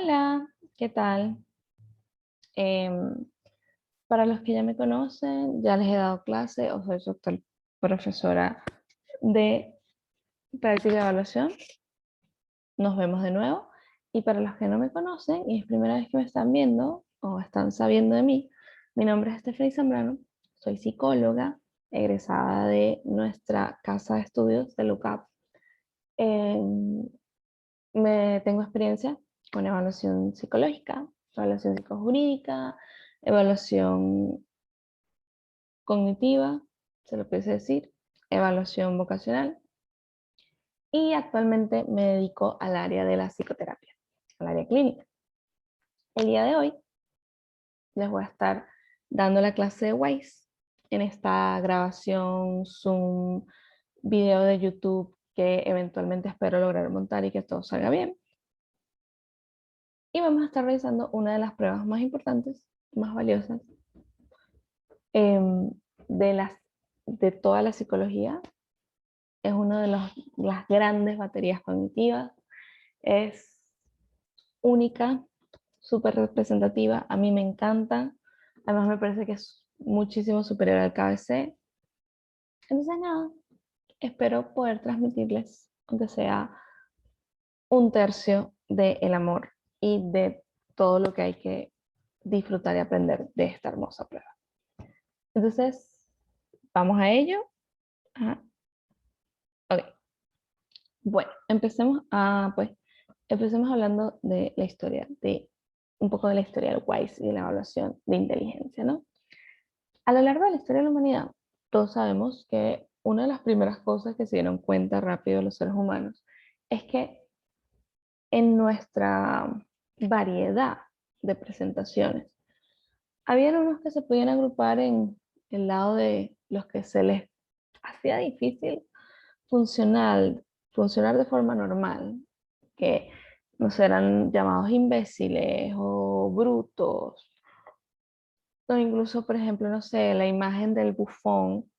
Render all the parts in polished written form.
Hola, ¿qué tal? Em, para los que ya me conocen, ya les he dado clase o soy su actual profesora de práctica de evaluación. Nos vemos de nuevo. Y para los que no me conocen y es primera vez que me están viendo o están sabiendo de mí, mi nombre es Stephanie Zambrano, soy psicóloga egresada de nuestra casa de estudios de LUCAP. Em, Me tengo experiencia con evaluación psicológica, evaluación psicojurídica, evaluación cognitiva, se lo puede decir, evaluación vocacional y actualmente me dedico al área de la psicoterapia, al área clínica. El día de hoy les voy a estar dando la clase de WISE en esta grabación Zoom, video de YouTube que eventualmente espero lograr montar y que todo salga bien. Y vamos a estar realizando una de las pruebas más importantes, más valiosas em, de, de toda la psicología. Es una de las grandes baterías cognitivas. Es única, súper representativa. A mí me encanta. Además me parece que es muchísimo superior al KBC. Entonces nada, espero poder transmitirles, aunque sea un tercio del amor y de todo lo que hay que disfrutar y aprender de esta hermosa prueba. Entonces, vamos a ello. Ajá. Ok. Bueno, empecemos hablando de la historia, de un poco de la historia del WISE y de la evaluación de inteligencia, ¿no? A lo largo de la historia de la humanidad, todos sabemos que una de las primeras cosas que se dieron cuenta rápido los seres humanos es que en nuestra variedad de presentaciones, había unos que se podían agrupar en el lado de los que se les hacía difícil funcional, funcionar de forma normal, que no serán llamados imbéciles o brutos, o incluso, por ejemplo, no sé, la imagen del bufón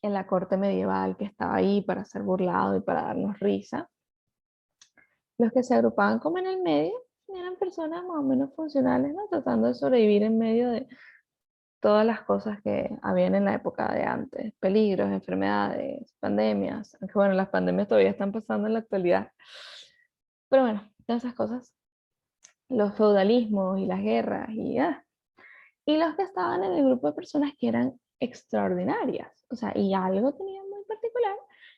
en la corte medieval que estaba ahí para ser burlado y para darnos risa. Los que se agrupaban como en el medio eran personas más o menos funcionales, ¿no? Tratando de sobrevivir en medio de todas las cosas que habían en la época de antes, peligros, enfermedades, pandemias, aunque bueno, las pandemias todavía están pasando en la actualidad. Pero bueno, todas esas cosas, los feudalismos y las guerras y los que estaban en el grupo de personas que eran extraordinarias, o sea, y algo tenían muy particular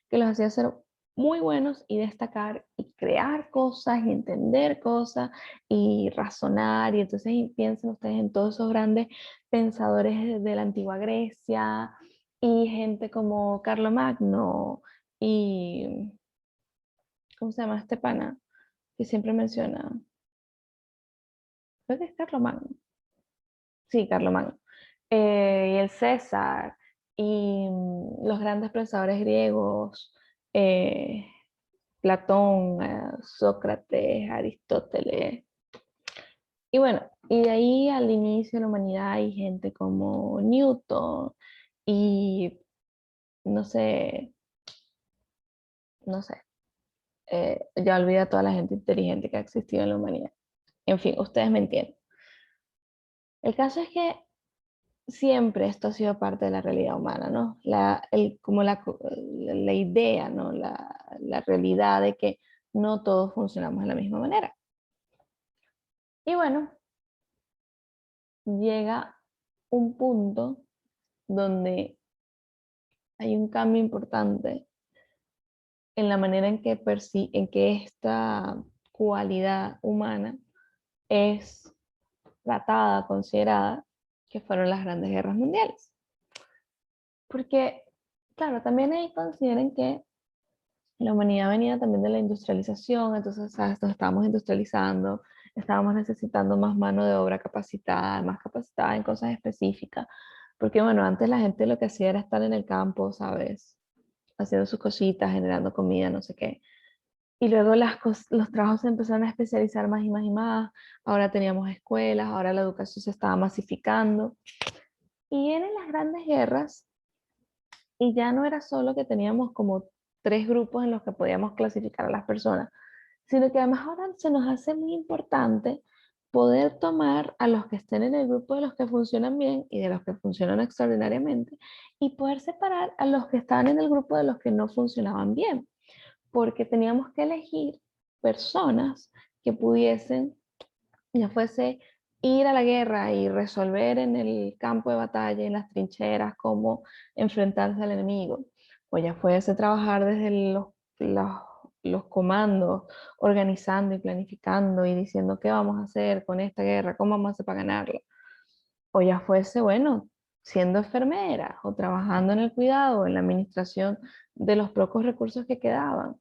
que los hacía ser muy buenos y destacar y crear cosas y entender cosas y razonar. Y entonces piensen ustedes en todos esos grandes pensadores de la antigua Grecia y gente como Carlomagno y, ¿cómo se llama este pana? Que siempre menciona, creo que es Carlomagno. Sí, Carlomagno. Y el César, y los grandes pensadores griegos, eh, Platón, Sócrates, Aristóteles. Y bueno, y de ahí al inicio de la humanidad hay gente como Newton y no sé, no sé, ya olvida toda la gente inteligente que ha existido en la humanidad. En fin, ustedes me entienden. El caso es que siempre esto ha sido parte de la realidad humana, ¿no? Como la idea, ¿no? La realidad de que no todos funcionamos de la misma manera. Y bueno, llega un punto donde hay un cambio importante en la manera en que esta cualidad humana es tratada, considerada, que fueron las grandes guerras mundiales. Porque, claro, también ahí consideren que la humanidad venía también de la industrialización, entonces ¿sabes? Nos estábamos industrializando, estábamos necesitando más mano de obra capacitada, más capacitada en cosas específicas, porque bueno, antes la gente lo que hacía era estar en el campo, ¿sabes? Haciendo sus cositas, generando comida, no sé qué. Y luego los trabajos se empezaron a especializar más y más y más, ahora teníamos escuelas, ahora la educación se estaba masificando. Y vienen las grandes guerras y ya no era solo que teníamos como tres grupos en los que podíamos clasificar a las personas, sino que además ahora se nos hace muy importante poder tomar a los que estén en el grupo de los que funcionan bien y de los que funcionan extraordinariamente y poder separar a los que estaban en el grupo de los que no funcionaban bien, porque teníamos que elegir personas que pudiesen, ya fuese ir a la guerra y resolver en el campo de batalla, en las trincheras, cómo enfrentarse al enemigo, o ya fuese trabajar desde los comandos, organizando y planificando y diciendo qué vamos a hacer con esta guerra, cómo vamos a hacer para ganarla, o ya fuese, bueno, siendo enfermera o trabajando en el cuidado, en la administración de los pocos recursos que quedaban,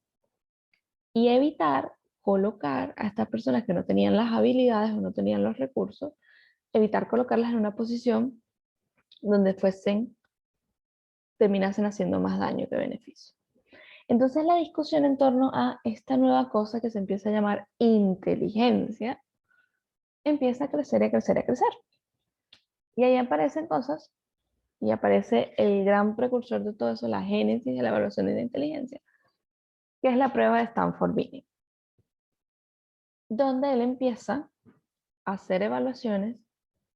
y evitar colocar a estas personas que no tenían las habilidades o no tenían los recursos, evitar colocarlas en una posición donde terminasen haciendo más daño que beneficio. Entonces la discusión en torno a esta nueva cosa que se empieza a llamar inteligencia, empieza a crecer y a crecer y a crecer. Y ahí aparecen cosas, y aparece el gran precursor de todo eso, la génesis de la evaluación de la inteligencia, que es la prueba de Stanford-Binet, donde él empieza a hacer evaluaciones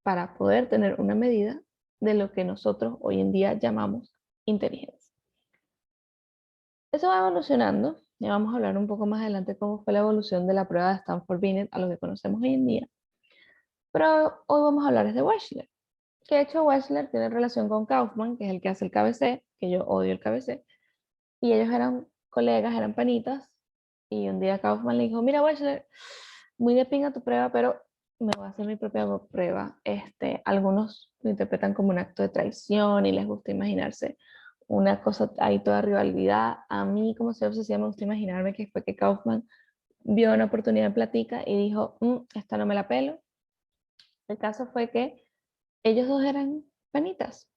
para poder tener una medida de lo que nosotros hoy en día llamamos inteligencia. Eso va evolucionando, ya vamos a hablar un poco más adelante cómo fue la evolución de la prueba de Stanford-Binet a lo que conocemos hoy en día, pero hoy vamos a hablar de Wechsler, que de hecho Wechsler tiene relación con Kaufman, que es el que hace el KBC, que yo odio el KBC, y ellos eran colegas, eran panitas, y un día Kaufman le dijo, mira Wechsler, muy de pinga tu prueba, pero me voy a hacer mi propia prueba. Algunos lo interpretan como un acto de traición y les gusta imaginarse una cosa ahí toda rivalidad. A mí, como soy obsesiva, me gusta imaginarme que fue que Kaufman vio una oportunidad en platica y dijo, esta no me la pelo. El caso fue que ellos dos eran panitas.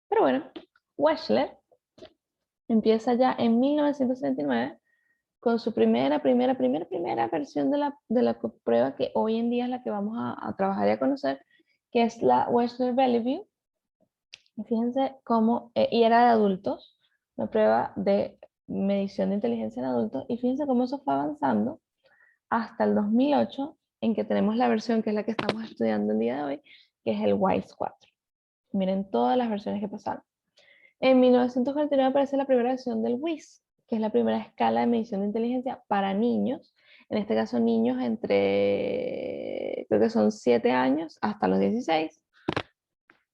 Pero bueno, Wechsler empieza ya en 1969 con su primera versión de la prueba que hoy en día es la que vamos a trabajar y a conocer, que es la Wechsler-Bellevue. Fíjense cómo, y era de adultos, una prueba de medición de inteligencia en adultos, y fíjense cómo eso fue avanzando hasta el 2008, en que tenemos la versión que es la que estamos estudiando el día de hoy, que es el WISE 4. Miren todas las versiones que pasaron. En 1949 aparece la primera versión del WIS, que es la primera escala de medición de inteligencia para niños, en este caso niños entre, creo que son 7 años hasta los 16,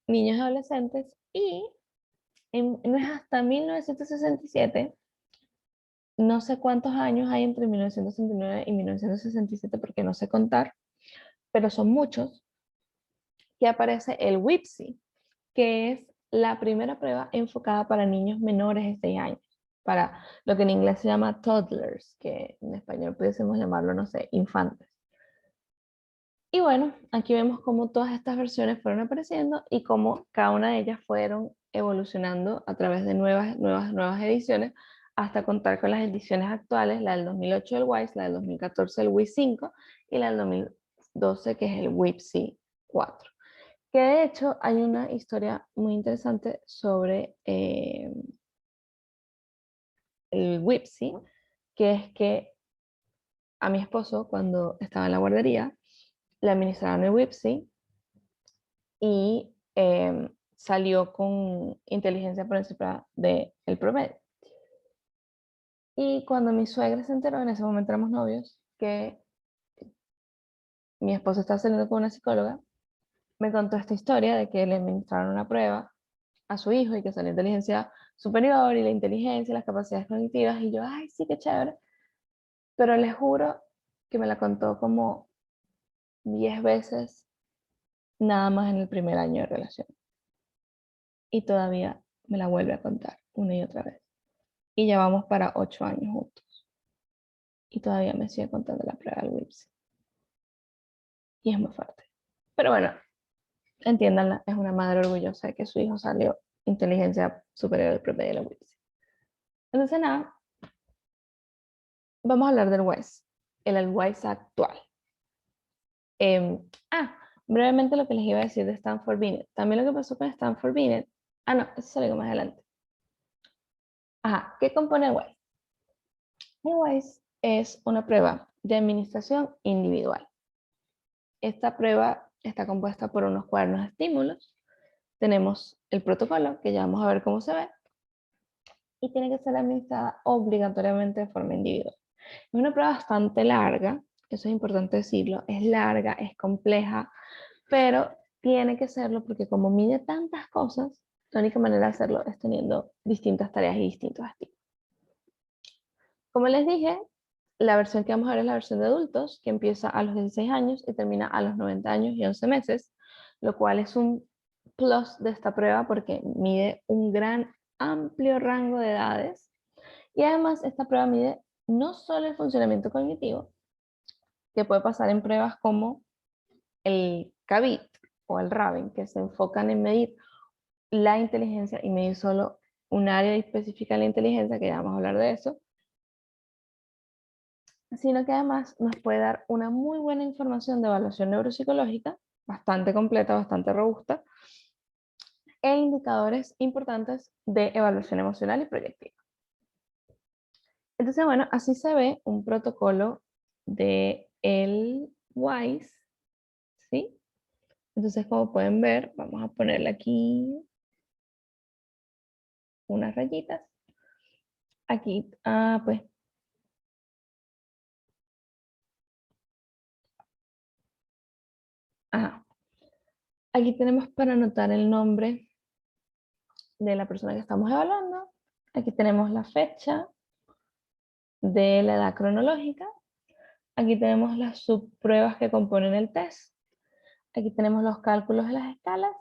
niños y adolescentes, y no es hasta 1967, no sé cuántos años hay entre 1969 y 1967 porque no sé contar, pero son muchos, que aparece el WIPSI, que es la primera prueba enfocada para niños menores de 6 años, para lo que en inglés se llama toddlers, que en español pudiésemos llamarlo, no sé, infantes. Y bueno, aquí vemos cómo todas estas versiones fueron apareciendo y cómo cada una de ellas fueron evolucionando a través de nuevas ediciones hasta contar con las ediciones actuales, la del 2008 del WISE, la del 2014 del WIS 5 y la del 2012 que es el WIPSI 4. Que de hecho hay una historia muy interesante sobre el WIPSI, que es que a mi esposo cuando estaba en la guardería le administraron el WIPSI y salió con inteligencia por encima del promedio. Y cuando mi suegra se enteró, en ese momento éramos novios, que mi esposo estaba saliendo con una psicóloga, me contó esta historia de que le administraron una prueba a su hijo y que salió inteligencia superior y la inteligencia, las capacidades cognitivas, y yo, ay, sí, qué chévere. Pero les juro que me la contó como 10 veces nada más en el primer año de relación. Y todavía me la vuelve a contar una y otra vez. Y ya vamos para 8 años juntos. Y todavía me sigue contando la prueba del WIPS. Y es muy fuerte. Pero bueno, entiéndanla, es una madre orgullosa de que su hijo salió inteligencia superior al promedio de la WIPS. Entonces nada, vamos a hablar del WISE, el WISE actual. Eh, ah, brevemente lo que les iba a decir de Stanford Binet. También lo que pasó con Stanford Binet. Ah, no, eso se lo más adelante. Ajá, ¿qué compone el WISE? El WISE es una prueba de administración individual. Esta prueba está compuesta por unos cuadernos de estímulos. Tenemos el protocolo, que ya vamos a ver cómo se ve, y tiene que ser administrada obligatoriamente de forma individual. Es una prueba bastante larga, eso es importante decirlo, es larga, es compleja, pero tiene que serlo porque como mide tantas cosas, la única manera de hacerlo es teniendo distintas tareas y distintos estímulos. Como les dije, la versión que vamos a ver es la versión de adultos, que empieza a los 16 años y termina a los 90 años y 11 meses, lo cual es un plus de esta prueba porque mide un gran amplio rango de edades y además esta prueba mide no solo el funcionamiento cognitivo, que puede pasar en pruebas como el CABIT o el RAVEN, que se enfocan en medir la inteligencia y medir solo un área específica de la inteligencia, que ya vamos a hablar de eso, sino que además nos puede dar una muy buena información de evaluación neuropsicológica, bastante completa, bastante robusta, e indicadores importantes de evaluación emocional y proyectiva. Entonces, bueno, así se ve un protocolo de el WISE, ¿sí? Entonces, como pueden ver, vamos a ponerle aquí unas rayitas. Aquí, pues, ajá. Aquí tenemos para anotar el nombre de la persona que estamos evaluando. Aquí tenemos la fecha de la edad cronológica. Aquí tenemos las subpruebas que componen el test. Aquí tenemos los cálculos de las escalas.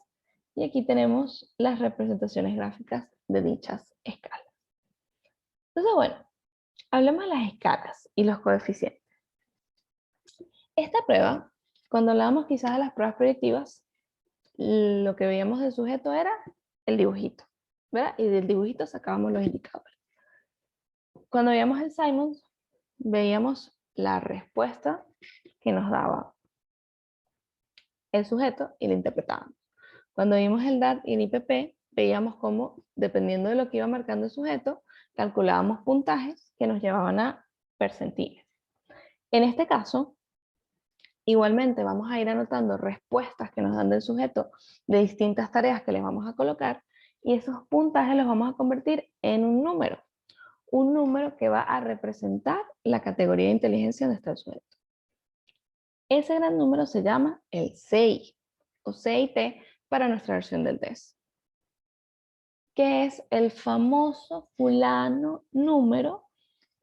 Y aquí tenemos las representaciones gráficas de dichas escalas. Entonces, bueno, hablemos de las escalas y los coeficientes. Esta prueba, cuando hablábamos quizás de las pruebas proyectivas, lo que veíamos del sujeto era el dibujito, ¿verdad? Y del dibujito sacábamos los indicadores. Cuando veíamos el Simons, veíamos la respuesta que nos daba el sujeto y la interpretábamos. Cuando vimos el DAT y el IPP, veíamos cómo, dependiendo de lo que iba marcando el sujeto, calculábamos puntajes que nos llevaban a percentiles. En este caso, igualmente vamos a ir anotando respuestas que nos dan del sujeto de distintas tareas que les vamos a colocar y esos puntajes los vamos a convertir en un número que va a representar la categoría de inteligencia donde está el sujeto. Ese gran número se llama el CI o CIT para nuestra versión del test, que es el famoso fulano número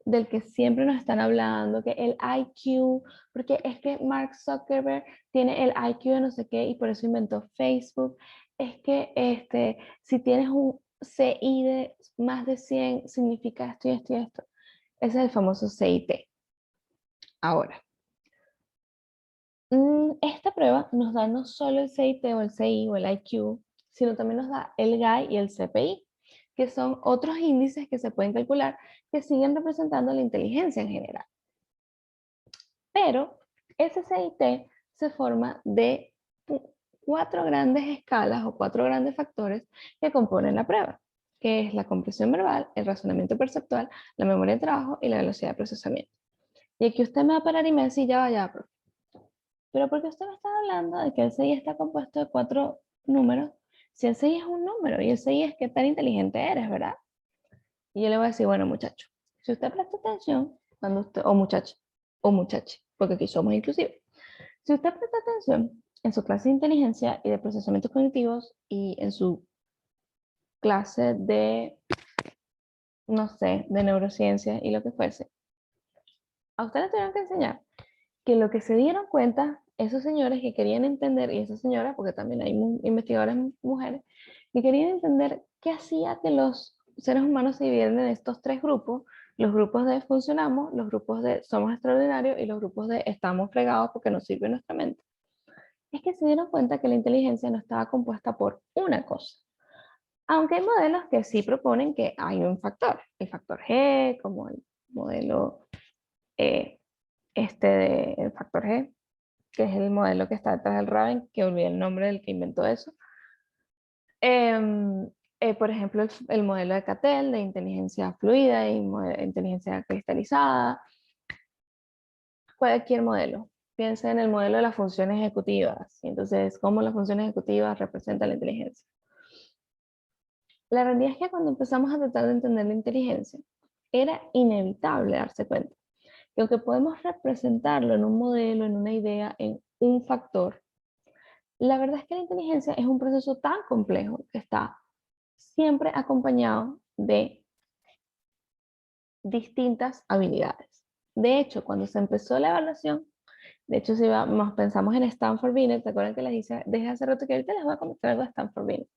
del que siempre nos están hablando, que el IQ, porque es que Mark Zuckerberg tiene el IQ de no sé qué y por eso inventó Facebook. Es que si tienes un CI de más de 100 significa esto y esto y esto. Ese es el famoso CIT. Ahora, esta prueba nos da no solo el CIT o el CI o el IQ, sino también nos da el GAI y el CPI, que son otros índices que se pueden calcular que siguen representando la inteligencia en general. Pero ese CIT se forma de 4 grandes escalas o 4 grandes factores que componen la prueba, que es la comprensión verbal, el razonamiento perceptual, la memoria de trabajo y la velocidad de procesamiento. Y aquí usted me va a parar y me va a decir, ya vaya, profe. Pero ¿por qué usted me está hablando de que el CI está compuesto de 4 números? Si el CI es un número y el CI es qué tan inteligente eres, ¿verdad? Y yo le voy a decir, bueno, muchacho, si usted presta atención, cuando usted, o muchacho, o muchache, porque aquí somos inclusivos. Si usted presta atención en su clase de inteligencia y de procesamientos cognitivos y en su clase de, no sé, de neurociencia y lo que fuese, a usted le tuvieron que enseñar que lo que se dieron cuenta esos señores que querían entender, y esas señoras, porque también hay investigadoras mujeres, que querían entender qué hacía que los seres humanos se dividieran en estos 3 grupos, los grupos de funcionamos, los grupos de somos extraordinarios y los grupos de estamos fregados porque nos sirve nuestra mente. Es que se dieron cuenta que la inteligencia no estaba compuesta por una cosa. Aunque hay modelos que sí proponen que hay un factor, el factor G, como el modelo eh, el factor G, que es el modelo que está detrás del Raven, que olvidé el nombre del que inventó eso. Por ejemplo, el modelo de Cattell, de inteligencia fluida y inteligencia cristalizada. cualquier modelo. Piensa en el modelo de las funciones ejecutivas. Y entonces, cómo las funciones ejecutivas representan la inteligencia. La realidad es que cuando empezamos a tratar de entender la inteligencia, era inevitable darse cuenta que aunque podemos representarlo en un modelo, en una idea, en un factor, la verdad es que la inteligencia es un proceso tan complejo que está siempre acompañado de distintas habilidades. De hecho, cuando se empezó la evaluación, de hecho, si vamos, pensamos en Stanford Binet, ¿te acuerdan que les dije desde hace rato que ahorita les voy a comentar algo de Stanford Binet?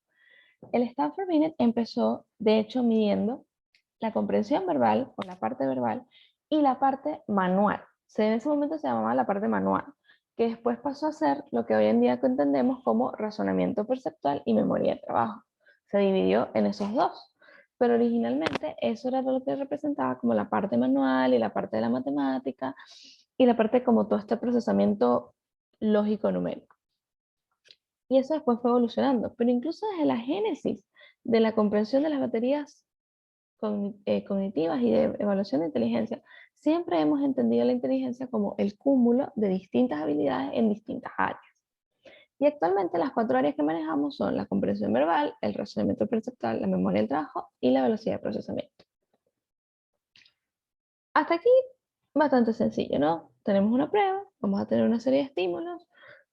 El Stanford Binet empezó, de hecho, midiendo la comprensión verbal o la parte verbal y la parte manual. En ese momento se llamaba la parte manual, que después pasó a ser lo que hoy en día entendemos como razonamiento perceptual y memoria de trabajo. Se dividió en esos dos, pero originalmente eso era lo que representaba como la parte manual y la parte de la matemática y la parte como todo este procesamiento lógico numérico. Y eso después fue evolucionando, pero incluso desde la génesis de la comprensión de las baterías cognitivas y de evaluación de inteligencia, siempre hemos entendido la inteligencia como el cúmulo de distintas habilidades en distintas áreas. Y actualmente las 4 áreas que manejamos son la comprensión verbal, el razonamiento perceptual, la memoria del trabajo y la velocidad de procesamiento. Hasta aquí, bastante sencillo, ¿no? Tenemos una prueba, vamos a tener una serie de estímulos,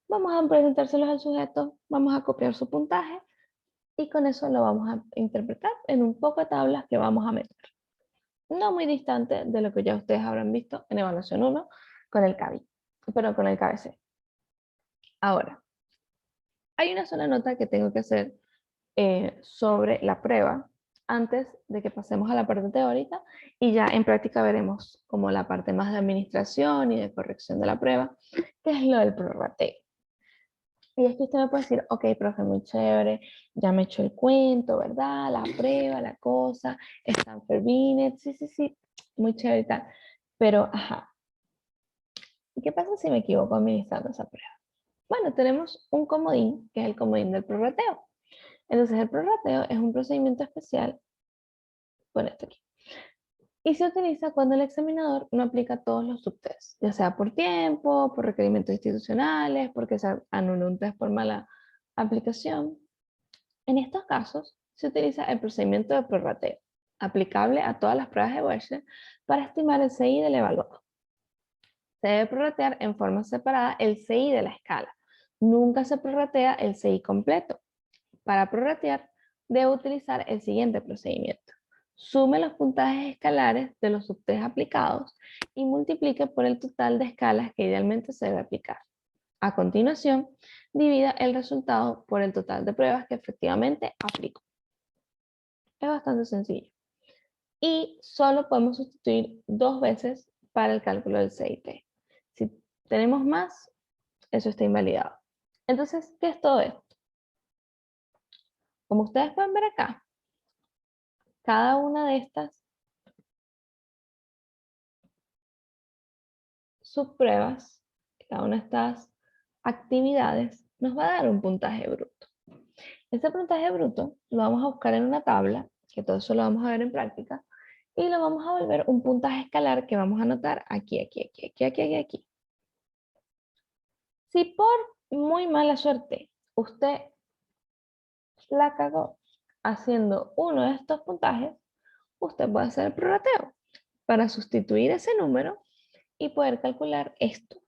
vamos a presentárselos al sujeto, vamos a copiar su puntaje y con eso lo vamos a interpretar en un poco de tablas que vamos a meter. No muy distante de lo que ya ustedes habrán visto en evaluación 1 con el CABI, pero con el KBC. Ahora, hay una sola nota que tengo que hacer sobre la prueba antes de que pasemos a la parte teórica y ya en práctica veremos como la parte más de administración y de corrección de la prueba, que es lo del prorrateo. Y es que usted me puede decir, ok, profe, muy chévere, ya me echó el cuento, ¿verdad? La prueba, la cosa, Stanford Binet, sí, sí, sí, muy chévere y tal. Pero, ajá, ¿y qué pasa si me equivoco administrando esa prueba? Bueno, tenemos un comodín, que es el comodín del prorrateo. Entonces, el prorrateo es un procedimiento especial, pon esto aquí, y se utiliza cuando el examinador no aplica todos los subtests, ya sea por tiempo, por requerimientos institucionales, porque se anuló un test por mala aplicación. En estos casos, se utiliza el procedimiento de prorrateo, aplicable a todas las pruebas de Wechsler, para estimar el CI del evaluado. Se debe prorratear en forma separada el CI de la escala. Nunca se prorratea el CI completo. Para prorratear, debe utilizar el siguiente procedimiento. Sume los puntajes escalares de los subtests aplicados y multiplique por el total de escalas que idealmente se debe aplicar. A continuación, divida el resultado por el total de pruebas que efectivamente aplicó. Es bastante sencillo. Y solo podemos sustituir 2 veces para el cálculo del CIT. Si tenemos más, eso está invalidado. Entonces, ¿qué es todo esto? Como ustedes pueden ver acá, cada una de estas subpruebas, cada una de estas actividades, nos va a dar un puntaje bruto. Este puntaje bruto lo vamos a buscar en una tabla, que todo eso lo vamos a ver en práctica, y lo vamos a volver un puntaje escalar que vamos a anotar aquí, aquí, aquí, aquí, aquí, aquí, aquí. Si por muy mala suerte usted la cagó haciendo uno de estos puntajes, usted puede hacer el prorrateo para sustituir ese número y poder calcular esto.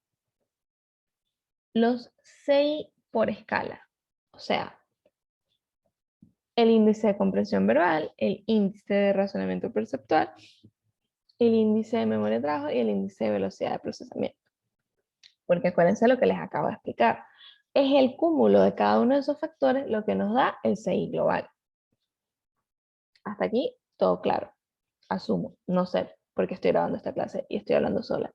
Los 6 por escala. O sea, el índice de comprensión verbal, el índice de razonamiento perceptual, el índice de memoria de trabajo y el índice de velocidad de procesamiento. Porque acuérdense lo que les acabo de explicar. Es el cúmulo de cada uno de esos factores lo que nos da el CI global. Hasta aquí, todo claro. Asumo, no sé, porque estoy grabando esta clase y estoy hablando sola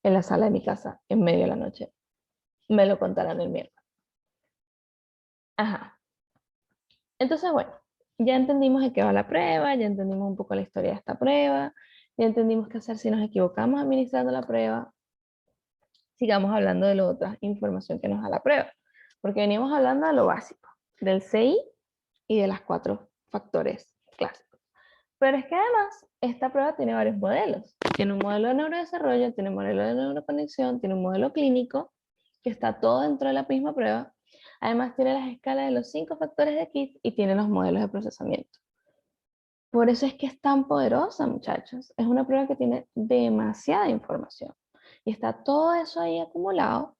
en la sala de mi casa en medio de la noche. Me lo contarán el miércoles. Ajá. Entonces, bueno, ya entendimos de qué va la prueba, ya entendimos un poco la historia de esta prueba, ya entendimos qué hacer si nos equivocamos administrando la prueba. Sigamos hablando de la otra información que nos da la prueba, porque veníamos hablando de lo básico, del CI y de las 4 factores clásicos. Pero es que además, esta prueba tiene varios modelos. Tiene un modelo de neurodesarrollo, tiene un modelo de neuroconexión, tiene un modelo clínico, que está todo dentro de la misma prueba. Además tiene las escalas de los 5 factores de KISS y tiene los modelos de procesamiento. Por eso es que es tan poderosa, muchachos. Es una prueba que tiene demasiada información. Y está todo eso ahí acumulado,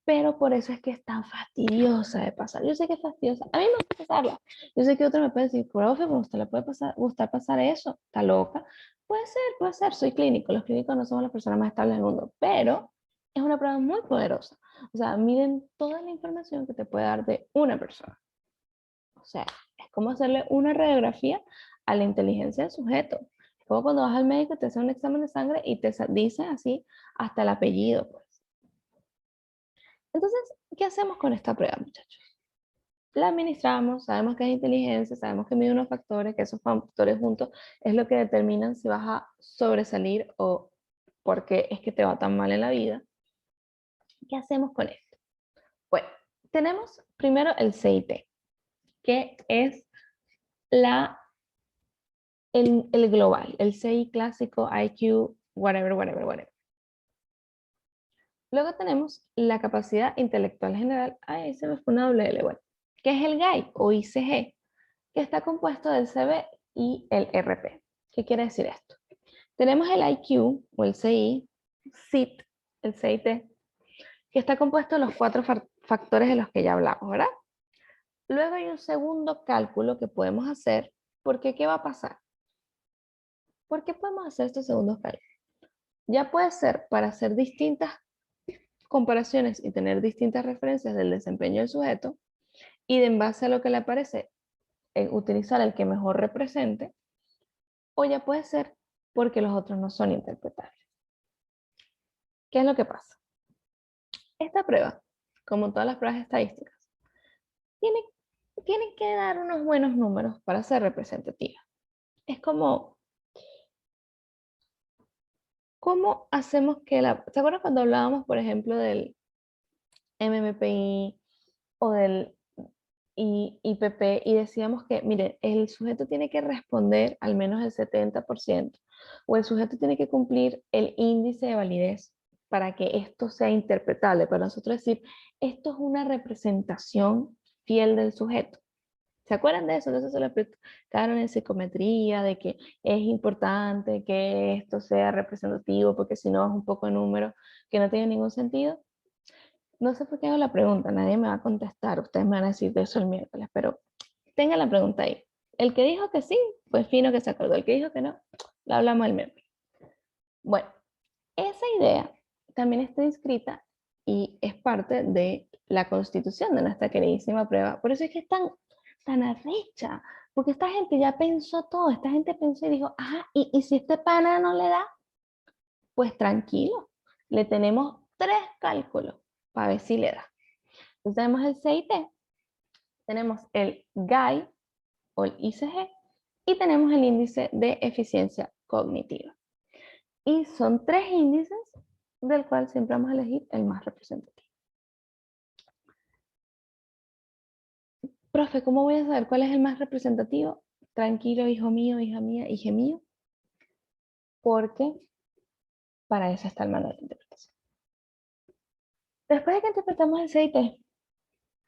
pero por eso es que es tan fastidiosa de pasar. Yo sé que es fastidiosa. A mí me gusta pasarla. Yo sé que otro me puede decir, profe, ¿a usted le puede gustar pasar eso? ¿Está loca? Puede ser. Soy clínico. Los clínicos no somos las personas más estables del mundo, pero es una prueba muy poderosa. O sea, miren toda la información que te puede dar de una persona. O sea, es como hacerle una radiografía a la inteligencia del sujeto. Es como cuando vas al médico y te hace un examen de sangre y te dice así hasta el apellido, pues. Entonces, ¿qué hacemos con esta prueba, muchachos? La administramos, sabemos que es inteligencia, sabemos que mide unos factores, que esos factores juntos es lo que determinan si vas a sobresalir o por qué es que te va tan mal en la vida. ¿Qué hacemos con esto? Bueno, tenemos primero el CIT, que es el global, el CI clásico, IQ, whatever. Luego tenemos la capacidad intelectual general, ahí se me fue una doble L, bueno, que es el GAI o ICG, que está compuesto del CB y el RP. ¿Qué quiere decir esto? Tenemos el IQ o el CI, CIT, el CIT, que está compuesto de los 4 factores de los que ya hablamos, ¿verdad? Luego hay un segundo cálculo que podemos hacer, porque ¿qué va a pasar? ¿Por qué podemos hacer estos segundos cálculos? Ya puede ser para hacer distintas comparaciones y tener distintas referencias del desempeño del sujeto, y de en base a lo que le parece, utilizar el que mejor represente, o ya puede ser porque los otros no son interpretables. ¿Qué es lo que pasa? Esta prueba, como todas las pruebas estadísticas, tiene, tiene que dar unos buenos números para ser representativa. Es como, ¿cómo hacemos que la... ¿Se acuerdan cuando hablábamos, por ejemplo, del MMPI o del IPP y decíamos que, mire, el sujeto tiene que responder al menos el 70% o el sujeto tiene que cumplir el índice de validez para que esto sea interpretable, para nosotros decir, esto es una representación fiel del sujeto? ¿Se acuerdan de eso? De eso se lo explicaron en psicometría, de que es importante que esto sea representativo, porque si no es un poco de número que no tiene ningún sentido. No sé por qué hago la pregunta, nadie me va a contestar, ustedes me van a decir de eso el miércoles, pero tenga la pregunta ahí. El que dijo que sí, pues fino que se acordó. El que dijo que no, la hablamos el miércoles. Bueno, esa idea también está inscrita y es parte de la constitución de nuestra queridísima prueba. Por eso es que es tan arrecha, porque esta gente ya pensó todo, esta gente pensó y dijo, ajá, y si este pana no le da, pues tranquilo, le tenemos 3 cálculos para ver si le da. Entonces tenemos el CIT, tenemos el GAI o el ICG y tenemos el índice de eficiencia cognitiva. Y son 3 índices del cual siempre vamos a elegir el más representativo. Profe, ¿cómo voy a saber cuál es el más representativo? Tranquilo, hijo mío, hija mía, hije mío, porque para eso está el manual de interpretación. Después de que interpretamos el CIT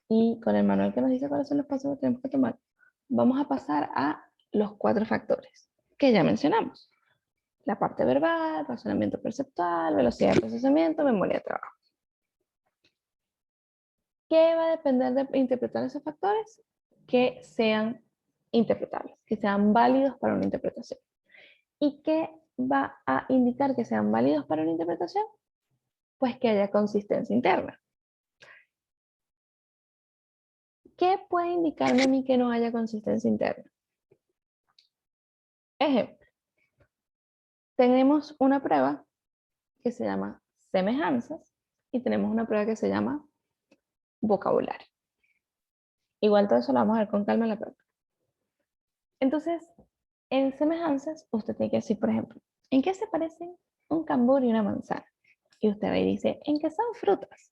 y con el manual que nos dice cuáles son los pasos que tenemos que tomar, vamos a pasar a los 4 factores que ya mencionamos. La parte verbal, razonamiento perceptual, velocidad de procesamiento, memoria de trabajo. ¿Qué va a depender de interpretar esos factores? Que sean interpretables, que sean válidos para una interpretación. ¿Y qué va a indicar que sean válidos para una interpretación? Pues que haya consistencia interna. ¿Qué puede indicarme a mí que no haya consistencia interna? Ejemplo, tenemos una prueba que se llama semejanzas y tenemos una prueba que se llama vocabulario. Igual todo eso lo vamos a ver con calma en la prueba. Entonces, en semejanzas, usted tiene que decir, por ejemplo, ¿en qué se parecen un cambur y una manzana? Y usted va y dice, ¿en qué son frutas?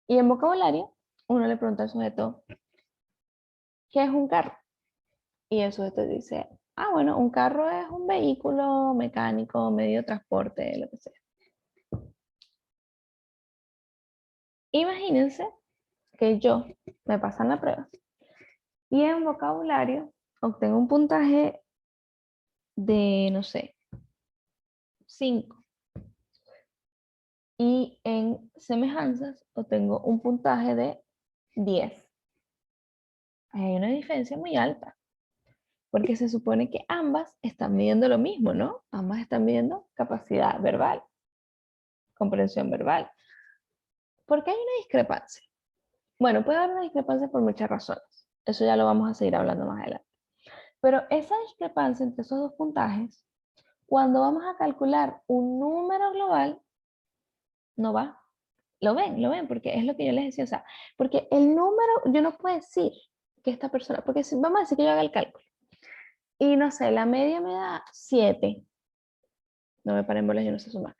Y en vocabulario, uno le pregunta al sujeto, ¿qué es un carro? Y el sujeto dice, Bueno, un carro es un vehículo mecánico, medio de transporte, lo que sea. Imagínense que yo me pasan la prueba y en vocabulario obtengo un puntaje de, no sé, 5. Y en semejanzas obtengo un puntaje de 10. Hay una diferencia muy alta, porque se supone que ambas están midiendo lo mismo, ¿no? Ambas están midiendo capacidad verbal, comprensión verbal. ¿Por qué hay una discrepancia? Bueno, puede haber una discrepancia por muchas razones. Eso ya lo vamos a seguir hablando más adelante. Pero esa discrepancia entre esos dos puntajes, cuando vamos a calcular un número global, no va. Lo ven, porque es lo que yo les decía, o sea, porque el número, yo no puedo decir que esta persona, porque si, vamos a decir que yo haga el cálculo, y no sé, la media me da 7, no me paren bolas, yo no sé sumar.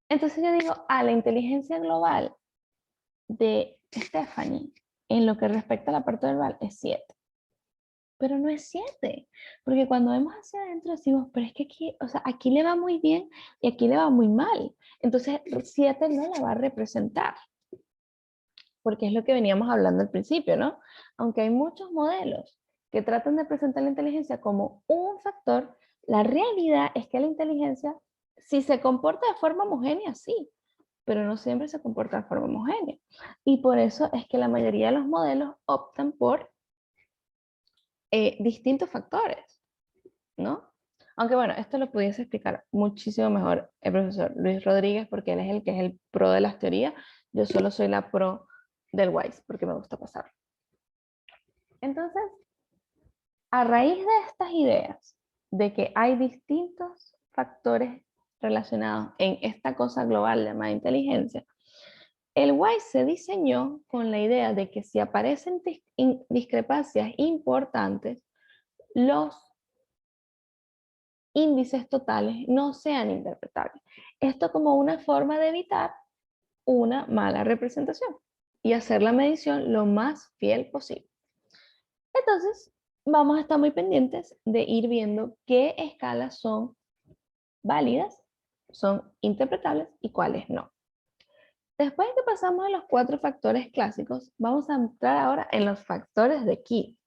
Entonces yo digo, la inteligencia global de Stephanie, en lo que respecta a la parte verbal, es 7. Pero no es 7, porque cuando vemos hacia adentro decimos, pero es que aquí, o sea, aquí le va muy bien y aquí le va muy mal. Entonces 7 no la va a representar, porque es lo que veníamos hablando al principio, ¿no? Aunque hay muchos modelos que tratan de presentar la inteligencia como un factor, la realidad es que la inteligencia, si se comporta de forma homogénea, sí, pero no siempre se comporta de forma homogénea. Y por eso es que la mayoría de los modelos optan por distintos factores, ¿no? Aunque bueno, esto lo pudiese explicar muchísimo mejor el profesor Luis Rodríguez, porque él es el que es el pro de las teorías. Yo solo soy la pro del WISE, porque me gusta pasar. Entonces, a raíz de estas ideas, de que hay distintos factores relacionados en esta cosa global llamada inteligencia, el WISE se diseñó con la idea de que si aparecen discrepancias importantes, los índices totales no sean interpretables. Esto como una forma de evitar una mala representación y hacer la medición lo más fiel posible. Entonces, vamos a estar muy pendientes de ir viendo qué escalas son válidas, son interpretables y cuáles no. Después de que pasamos a los 4 factores clásicos, vamos a entrar ahora en los factores de Key.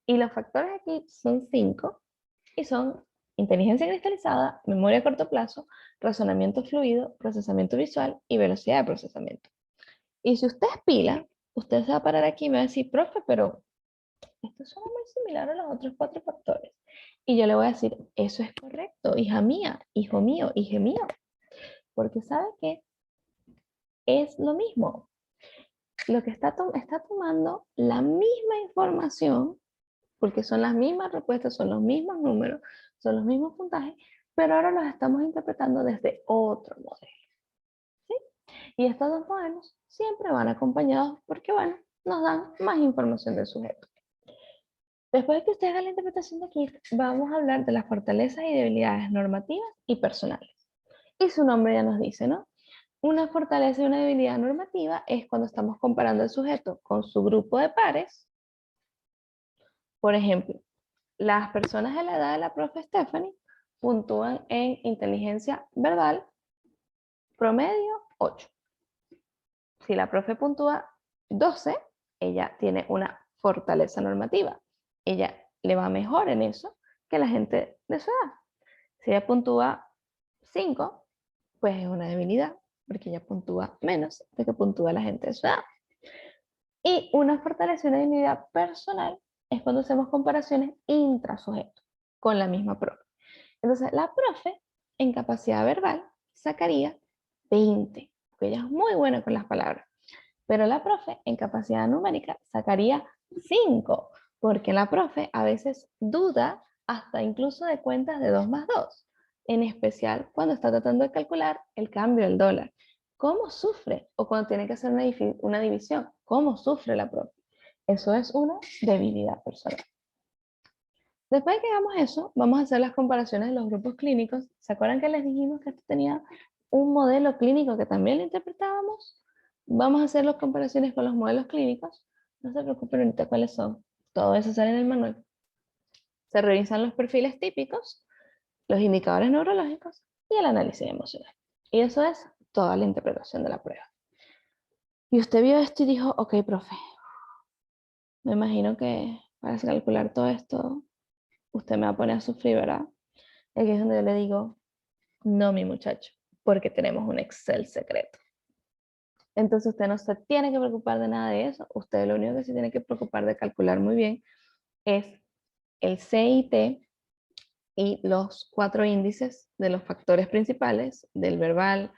Y los factores de Key son 5 y son inteligencia cristalizada, memoria a corto plazo, razonamiento fluido, procesamiento visual y velocidad de procesamiento. Y si usted es pila, usted se va a parar aquí y me va a decir, profe, pero esto suena muy similar a los otros 4 factores. Y yo le voy a decir, eso es correcto, hija mía, hijo mío, hija mío. Porque sabe que es lo mismo. Lo que está tomando la misma información, porque son las mismas respuestas, son los mismos números, son los mismos puntajes, pero ahora los estamos interpretando desde otro modelo. ¿Sí? Y estos dos modelos siempre van acompañados porque, bueno, nos dan más información del sujeto. Después de que usted haga la interpretación de aquí, vamos a hablar de las fortalezas y debilidades normativas y personales. Y su nombre ya nos dice, ¿no? Una fortaleza y una debilidad normativa es cuando estamos comparando al sujeto con su grupo de pares. Por ejemplo, las personas de la edad de la profe Stephanie puntúan en inteligencia verbal promedio 8. Si la profe puntúa 12, ella tiene una fortaleza normativa. Ella le va mejor en eso que la gente de su edad. Si ella puntúa 5, pues es una debilidad, porque ella puntúa menos de que puntúa la gente de su edad. Y una fortaleza y una debilidad personal es cuando hacemos comparaciones intrasujetos con la misma profe. Entonces, la profe en capacidad verbal sacaría 20, porque ella es muy buena con las palabras. Pero la profe en capacidad numérica sacaría 5, porque la profe a veces duda hasta incluso de cuentas de 2 más 2, en especial cuando está tratando de calcular el cambio del dólar. ¿Cómo sufre? O cuando tiene que hacer una división, ¿cómo sufre la profe? Eso es una debilidad personal. Después de que hagamos eso, vamos a hacer las comparaciones de los grupos clínicos. ¿Se acuerdan que les dijimos que esto tenía un modelo clínico que también lo interpretábamos? Vamos a hacer las comparaciones con los modelos clínicos. No se preocupen ahorita cuáles son. Todo eso sale en el manual. Se revisan los perfiles típicos, los indicadores neurológicos y el análisis emocional. Y eso es toda la interpretación de la prueba. Y usted vio esto y dijo, ok, profe, me imagino que para calcular todo esto, usted me va a poner a sufrir, ¿verdad? Y aquí es donde yo le digo, no, mi muchacho, porque tenemos un Excel secreto. Entonces usted no se tiene que preocupar de nada de eso. Usted lo único que se tiene que preocupar de calcular muy bien es el CIT y los 4 índices de los factores principales del verbal,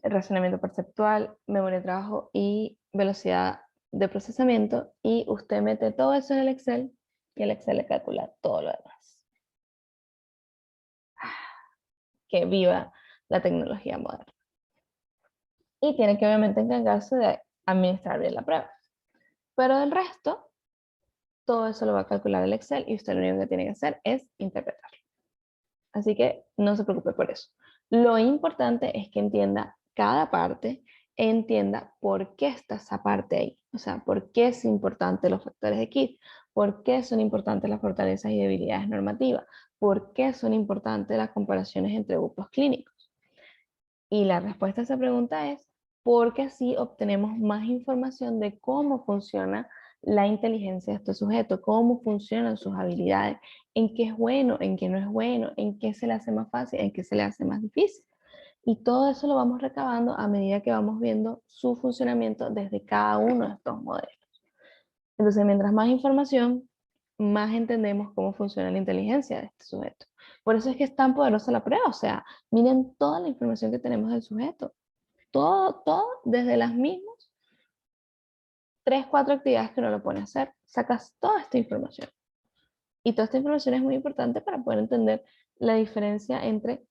el razonamiento perceptual, memoria de trabajo y velocidad de procesamiento. Y usted mete todo eso en el Excel y el Excel le calcula todo lo demás. Que viva la tecnología moderna. Y tiene que obviamente encargarse de administrar bien la prueba. Pero del resto, todo eso lo va a calcular el Excel y usted lo único que tiene que hacer es interpretarlo. Así que no se preocupe por eso. Lo importante es que entienda cada parte, entienda por qué está esa parte ahí. O sea, por qué es importante los factores de KIT, por qué son importantes las fortalezas y debilidades normativas, por qué son importantes las comparaciones entre grupos clínicos. Y la respuesta a esa pregunta es porque así obtenemos más información de cómo funciona la inteligencia de este sujeto, cómo funcionan sus habilidades, en qué es bueno, en qué no es bueno, en qué se le hace más fácil, en qué se le hace más difícil. Y todo eso lo vamos recabando a medida que vamos viendo su funcionamiento desde cada uno de estos modelos. Entonces, mientras más información, más entendemos cómo funciona la inteligencia de este sujeto. Por eso es que es tan poderosa la prueba. O sea, miren toda la información que tenemos del sujeto. Todo, desde las mismas 3, 4 actividades que uno lo pone a hacer, sacas toda esta información. Y toda esta información es muy importante para poder entender la diferencia entre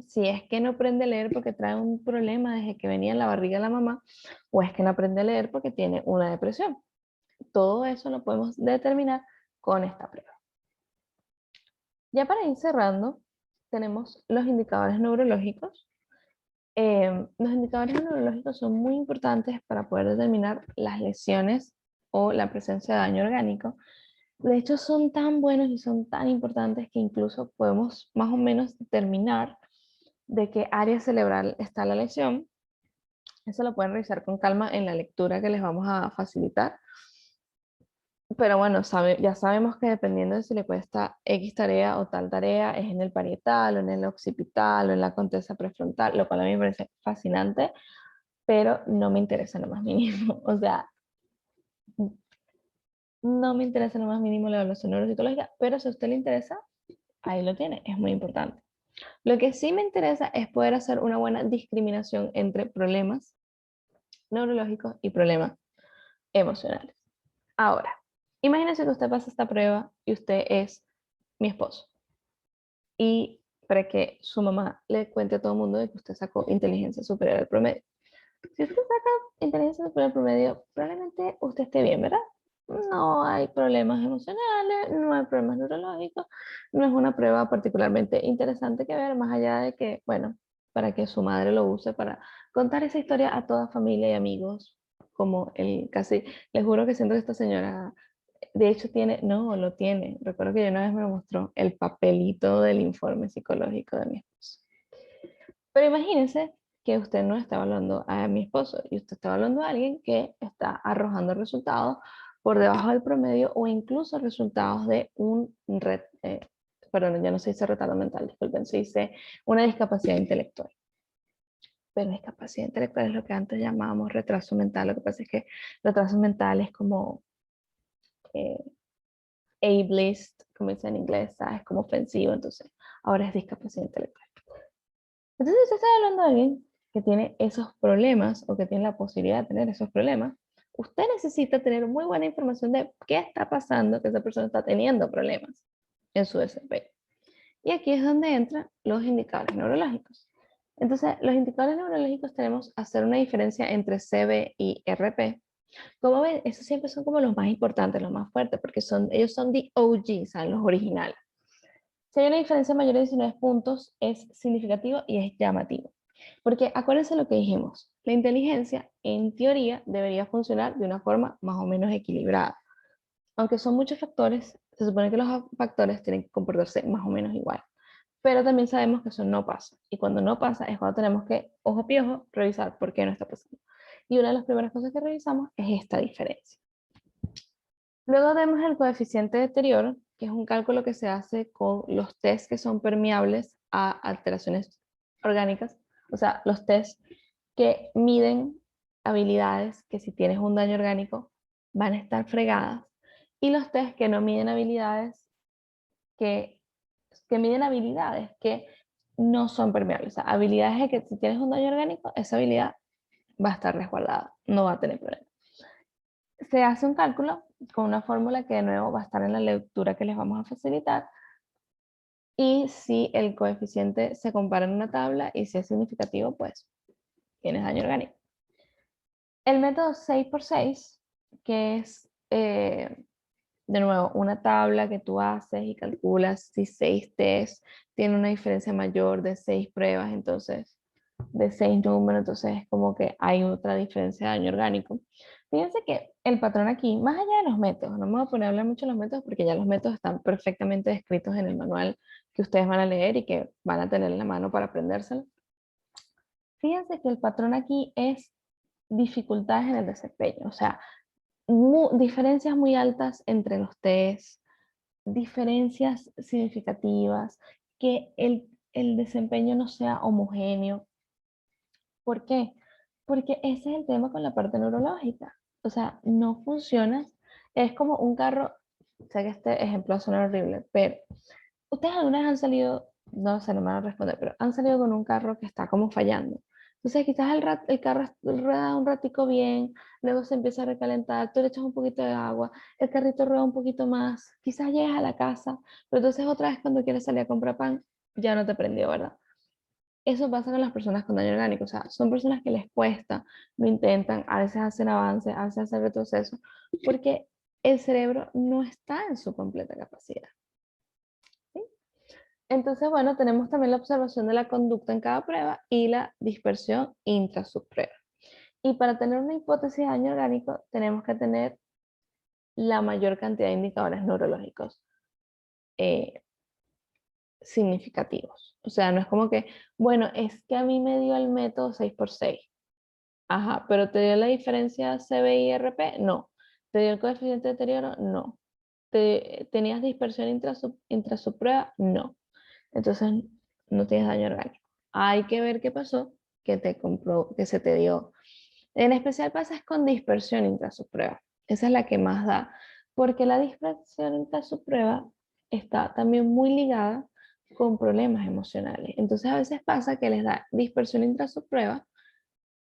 si es que no aprende a leer porque trae un problema desde que venía en la barriga de la mamá, o es que no aprende a leer porque tiene una depresión. Todo eso lo podemos determinar con esta prueba. Ya para ir cerrando, tenemos los indicadores neurológicos. Los indicadores neurológicos son muy importantes para poder determinar las lesiones o la presencia de daño orgánico. De hecho, son tan buenos y son tan importantes que incluso podemos más o menos determinar de qué área cerebral está la lesión. Eso lo pueden revisar con calma en la lectura que les vamos a facilitar. Pero bueno, ya sabemos que dependiendo de si le cuesta X tarea o tal tarea, es en el parietal o en el occipital o en la corteza prefrontal, lo cual a mí me parece fascinante, pero no me interesa lo más mínimo. O sea, no me interesa lo más mínimo la evaluación neuropsicológica, pero si a usted le interesa, ahí lo tiene, es muy importante. Lo que sí me interesa es poder hacer una buena discriminación entre problemas neurológicos y problemas emocionales. Ahora, imagínese que usted pasa esta prueba y usted es mi esposo. Y para que su mamá le cuente a todo el mundo de que usted sacó inteligencia superior al promedio. Si usted saca inteligencia superior al promedio, probablemente usted esté bien, ¿verdad? No hay problemas emocionales, no hay problemas neurológicos, no es una prueba particularmente interesante que ver, más allá de que, bueno, para que su madre lo use para contar esa historia a toda familia y amigos, como el casi, les juro que siento que esta señora, de hecho tiene, no, lo tiene, recuerdo que una vez me lo mostró, el papelito del informe psicológico de mi esposo. Pero imagínense que usted no está evaluando a mi esposo y usted está evaluando a alguien que está arrojando resultados por debajo del promedio o incluso resultados de perdón, ya no se dice retardo mental, disculpen, se dice una discapacidad intelectual. Pero discapacidad intelectual es lo que antes llamábamos retraso mental. Lo que pasa es que retraso mental es como eh, ableist, como dice en inglés, es como ofensivo, entonces ahora es discapacidad intelectual. Entonces, si usted está hablando de alguien que tiene esos problemas o que tiene la posibilidad de tener esos problemas, usted necesita tener muy buena información de qué está pasando, que esa persona está teniendo problemas en su desempeño. Y aquí es donde entran los indicadores neurológicos. Entonces, los indicadores neurológicos tenemos hacer una diferencia entre CB y RP. Como ven, esos siempre son como los más importantes, los más fuertes, porque ellos son the OG, son los originales. Si hay una diferencia mayor de 19 puntos, es significativo y es llamativo. Porque acuérdense lo que dijimos, la inteligencia en teoría debería funcionar de una forma más o menos equilibrada. Aunque son muchos factores, se supone que los factores tienen que comportarse más o menos igual. Pero también sabemos que eso no pasa. Y cuando no pasa es cuando tenemos que, ojo piojo, revisar por qué no está pasando. Y una de las primeras cosas que revisamos es esta diferencia. Luego tenemos el coeficiente de deterioro, que es un cálculo que se hace con los test que son permeables a alteraciones orgánicas. O sea, los test que miden habilidades que si tienes un daño orgánico van a estar fregadas. Y los test que no miden habilidades que miden habilidades que no son permeables. O sea, habilidades de que si tienes un daño orgánico, esa habilidad va a estar resguardada, no va a tener problema. Se hace un cálculo con una fórmula que de nuevo va a estar en la lectura que les vamos a facilitar. Y si el coeficiente se compara en una tabla y si es significativo, pues tienes daño orgánico. El método 6x6, que es de nuevo, una tabla que tú haces y calculas si 6 test tiene una diferencia mayor de 6 pruebas, entonces de 6 números, entonces es como que hay otra diferencia de daño orgánico. Fíjense que el patrón aquí, más allá de los métodos, no me voy a poner a hablar mucho de los métodos porque ya los métodos están perfectamente descritos en el manual que ustedes van a leer y que van a tener en la mano para aprendérselo. Fíjense que el patrón aquí es dificultades en el desempeño, o sea, diferencias muy altas entre los test, diferencias significativas, que el desempeño no sea homogéneo. ¿Por qué? Porque ese es el tema con la parte neurológica. O sea, no funciona. Es como un carro, sé que este ejemplo suena horrible, pero ustedes alguna vez han salido, no sé, no me van a responder, pero han salido con un carro que está como fallando. Entonces quizás el carro rueda un ratico bien, luego se empieza a recalentar, tú le echas un poquito de agua, el carrito rueda un poquito más, quizás llegas a la casa, pero entonces otra vez cuando quieres salir a comprar pan, ya no te prendió, ¿verdad? Eso pasa con las personas con daño orgánico, o sea, son personas que les cuesta, lo intentan, a veces hacen avance, a veces hacen retroceso, porque el cerebro no está en su completa capacidad. ¿Sí? Entonces, bueno, tenemos también la observación de la conducta en cada prueba y la dispersión intrasubprueba. Y para tener una hipótesis de daño orgánico, tenemos que tener la mayor cantidad de indicadores neurológicos eh, significativos. O sea, no es como que, bueno, es que a mí me dio el método 6x6. Ajá, pero ¿te dio la diferencia CBI-RP? No. ¿Te dio el coeficiente de deterioro? No. ¿Tenías dispersión intrasubprueba? No. Entonces, no tienes daño orgánico. Hay que ver qué pasó, que se te dio. En especial pasa con dispersión intrasubprueba. Esa es la que más da, porque la dispersión intrasubprueba está también muy ligada con problemas emocionales. Entonces, a veces pasa que les da dispersión intrasubprueba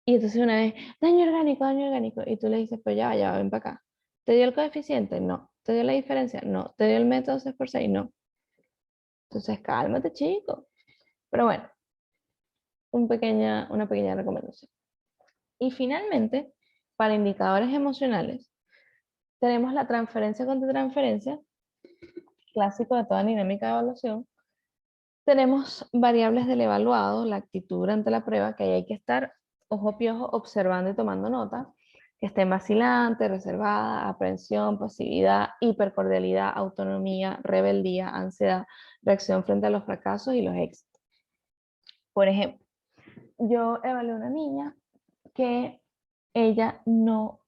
y entonces una vez, daño orgánico, y tú le dices, pues ya, ven para acá. ¿Te dio el coeficiente? No. ¿Te dio la diferencia? No. ¿Te dio el método 6x6? No. Entonces, cálmate, chico. Pero bueno, una pequeña recomendación. Y finalmente, para indicadores emocionales, tenemos la transferencia contra transferencia, clásico de toda dinámica de evaluación. Tenemos variables del evaluado, la actitud durante la prueba, que ahí hay que estar ojo piojo observando y tomando nota, que estén vacilante, reservada, aprensión, pasividad, hipercordialidad, autonomía, rebeldía, ansiedad, reacción frente a los fracasos y los éxitos. Por ejemplo, yo evalué a una niña que ella no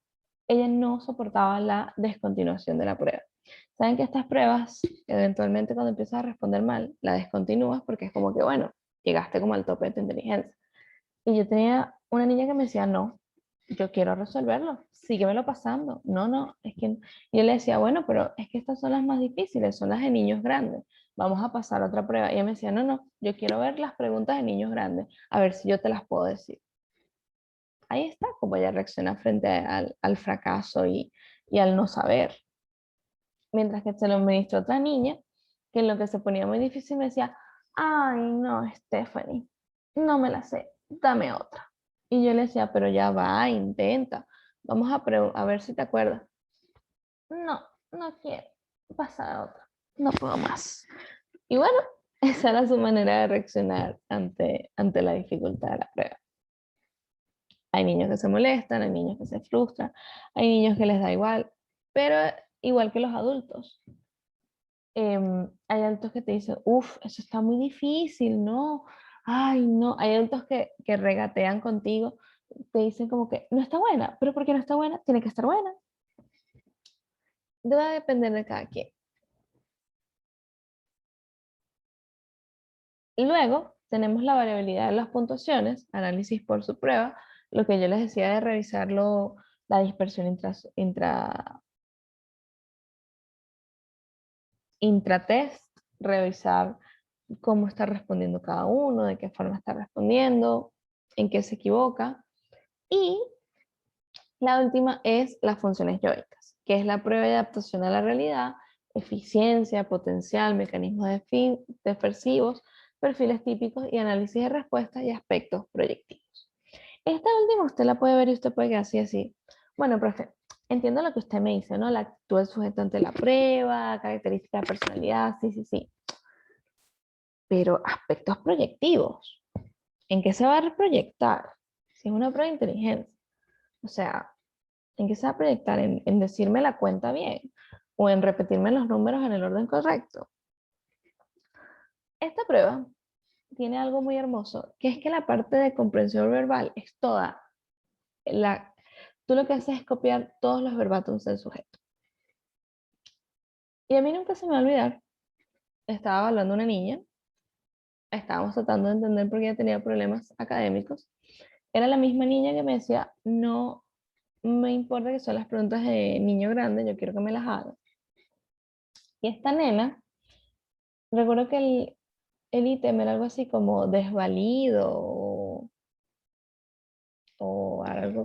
soportaba la descontinuación de la prueba. Saben que estas pruebas, eventualmente cuando empiezas a responder mal, la descontinúas porque es como que, bueno, llegaste como al tope de tu inteligencia. Y yo tenía una niña que me decía, no, yo quiero resolverlo, síguemelo pasando. No, no, es que yo le decía, bueno, pero es que estas son las más difíciles, son las de niños grandes. Vamos a pasar a otra prueba. Y ella me decía, no, no, yo quiero ver las preguntas de niños grandes, a ver si yo te las puedo decir. Ahí está cómo ella reacciona frente al fracaso y al no saber. Mientras que se lo ministró otra niña, que en lo que se ponía muy difícil me decía, ay, no, Stephanie, no me la sé, dame otra. Y yo le decía, pero ya va, intenta, vamos a ver si te acuerdas. No, no quiero, pasar a otra, no puedo más. Y bueno, esa era su manera de reaccionar ante la dificultad de la prueba. Hay niños que se molestan, hay niños que se frustran, hay niños que les da igual, pero igual que los adultos. Hay adultos que te dicen, uff, eso está muy difícil, ¿no? Ay, no. Hay adultos que regatean contigo, te dicen como que no está buena, pero porque no está buena, tiene que estar buena. Debe depender de cada quien. Y luego tenemos la variabilidad de las puntuaciones, análisis por su prueba, lo que yo les decía de revisarlo, la dispersión intratest, revisar cómo está respondiendo cada uno, de qué forma está respondiendo, en qué se equivoca. Y la última es las funciones yoicas, que es la prueba de adaptación a la realidad, eficiencia, potencial, mecanismos defensivos, perfiles típicos y análisis de respuestas y aspectos proyectivos. Esta última usted la puede ver y usted puede quedar así, así. Bueno, profe, entiendo lo que usted me dice, ¿no? La actúa el sujeto ante la prueba, características de personalidad, sí, sí, sí. Pero aspectos proyectivos, ¿en qué se va a proyectar? Si es una prueba de inteligencia. O sea, ¿en qué se va a proyectar? ¿En decirme la cuenta bien? ¿O en repetirme los números en el orden correcto? Esta prueba tiene algo muy hermoso, que es que la parte de comprensión verbal es toda la... Tú lo que haces es copiar todos los verbátums del sujeto. Y a mí nunca se me va a olvidar, estaba hablando una niña, estábamos tratando de entender por qué ella tenía problemas académicos. Era la misma niña que me decía, no me importa que son las preguntas de niño grande, yo quiero que me las haga. Y esta nena, recuerdo que el ítem era algo así como desvalido o algo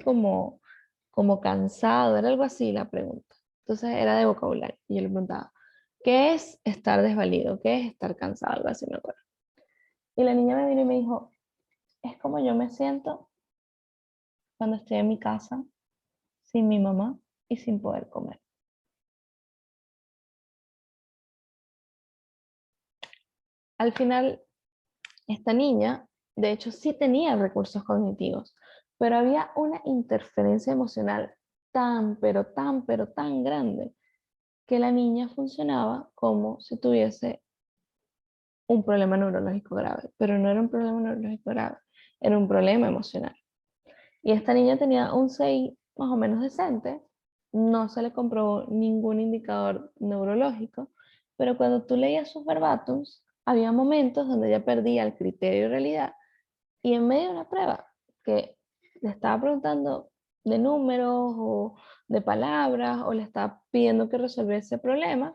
como cansado, era algo así la pregunta. Entonces era de vocabulario. Y yo le preguntaba, ¿qué es estar desvalido? ¿Qué es estar cansado? Algo así me acuerdo. Y la niña me vino y me dijo, es como yo me siento cuando estoy en mi casa sin mi mamá y sin poder comer. Al final, esta niña, de hecho, sí tenía recursos cognitivos, pero había una interferencia emocional tan, pero tan grande que la niña funcionaba como si tuviese un problema neurológico grave, pero no era un problema neurológico grave, era un problema emocional. Y esta niña tenía un 6 más o menos decente, no se le comprobó ningún indicador neurológico, pero cuando tú leías sus verbátums, había momentos donde ella perdía el criterio de realidad y en medio de una prueba que le estaba preguntando de números o de palabras o le estaba pidiendo que resolviera ese problema,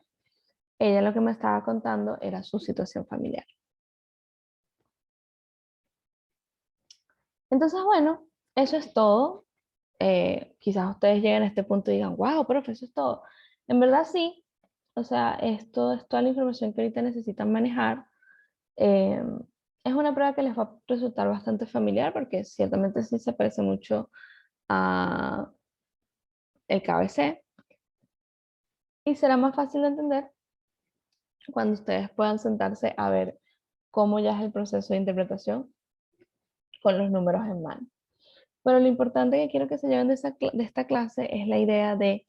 ella lo que me estaba contando era su situación familiar. Entonces, bueno, eso es todo. Quizás ustedes lleguen a este punto y digan, wow, profe, eso es todo. En verdad sí, o sea, esto es toda la información que ahorita necesitan manejar. Eh, es una prueba que les va a resultar bastante familiar porque ciertamente sí se parece mucho a el KBC y será más fácil de entender cuando ustedes puedan sentarse a ver cómo ya es el proceso de interpretación con los números en mano. Pero lo importante que quiero que se lleven de esta clase es la idea de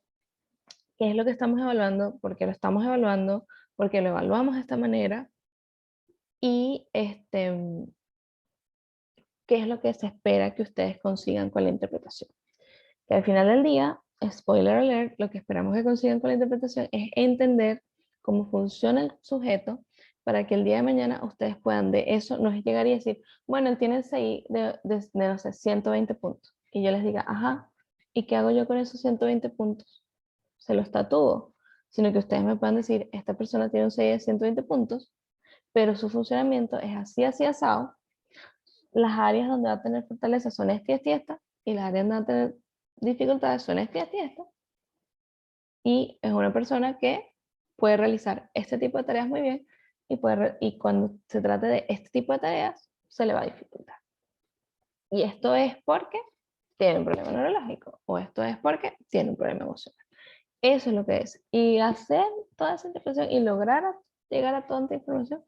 qué es lo que estamos evaluando, por qué lo estamos evaluando, por qué lo evaluamos de esta manera y qué es lo que se espera que ustedes consigan con la interpretación. Que al final del día, spoiler alert, lo que esperamos que consigan con la interpretación es entender cómo funciona el sujeto para que el día de mañana ustedes puedan de eso, no es llegar y decir, bueno, él tiene el CI de no sé, 120 puntos. Y yo les diga, ajá, ¿y qué hago yo con esos 120 puntos? Se los tatúo. Sino que ustedes me puedan decir, esta persona tiene un CI de 120 puntos, pero su funcionamiento es así, así, asado. Las áreas donde va a tener fortaleza son esta y esta, y las áreas donde va a tener dificultades son esta y esta. Y es una persona que puede realizar este tipo de tareas muy bien y cuando se trate de este tipo de tareas, se le va a dificultar. Y esto es porque tiene un problema neurológico o esto es porque tiene un problema emocional. Eso es lo que es. Y hacer toda esa interpretación y lograr llegar a toda esta información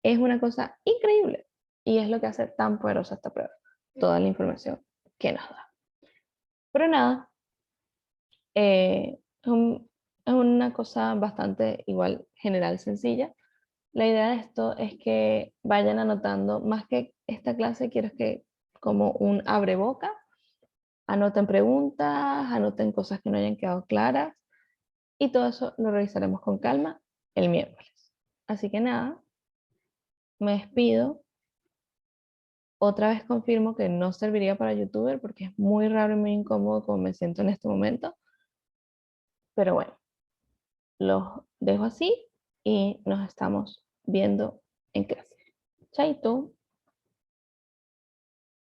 es una cosa increíble. Y es lo que hace tan poderosa esta prueba. Toda la información que nos da. Pero nada, un Es una cosa bastante igual general, sencilla. La idea de esto es que vayan anotando, más que esta clase, quiero que como un abre boca, anoten preguntas, anoten cosas que no hayan quedado claras y todo eso lo revisaremos con calma el miércoles. Así que nada, me despido. Otra vez confirmo que no serviría para youtuber porque es muy raro y muy incómodo como me siento en este momento. Pero bueno, los dejo así y nos estamos viendo en clase. Chaito.